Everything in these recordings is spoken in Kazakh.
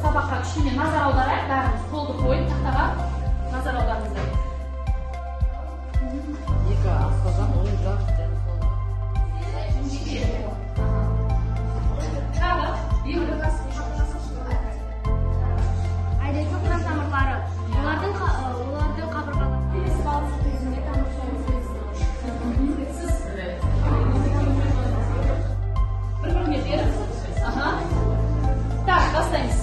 сабаққа кішкене назар аударайық, бәріміз қолды қойып тақтаға назар аударыңыздар. Екі артқа жақ, оң жақ және сол жақ. Тағы, Айдың қыран тамырлары. Олардың қабырғалары. бір-біріне беріп. Так, бастаймыз.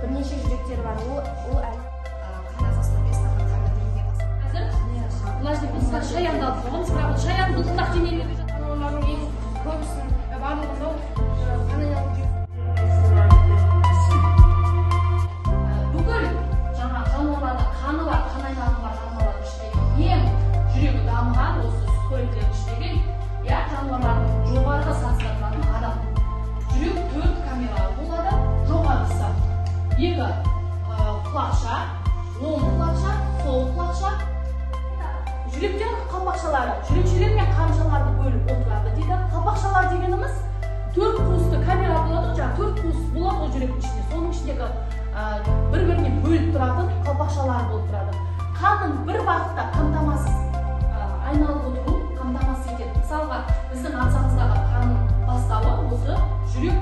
Бірнеше жүректері бар. Ол Қазір мына жерде біз шаянды алып қойғанбыз, бірақ шаян бұлтылдақ денелерде жатқан олардың ең көбісін барлығын бүкіл жаңа жануарларда қаны бар, қан айналымы бар жануарлардың ішіндегі ең жүрегі дамыған осы сүтқоректілердің ішіндегі жануарлардың жоғарғы сатысында тұратын адам. Жүрек 4 камералы болады, жоғарғысы 2 құлақша, оң құлақша, сол құлақша. Жүректен қалпақшалары, жүрекшелер мен қанжыларды бөліп отырады дейді. Қалпақшалар дегеніміз 4 қуысты камера болады, жаңа 4 қуыс болады ғой жүректің ішінде. Соның ішіндегі бір-біріне бөліп тұратын қалпақшалар болып тұрады. Қанның бір бағытта қамтамасыз айналып отыру қамтамасыз етеді. Мысалға, біздің ағзамыздағы қанның бастауы осы жүрек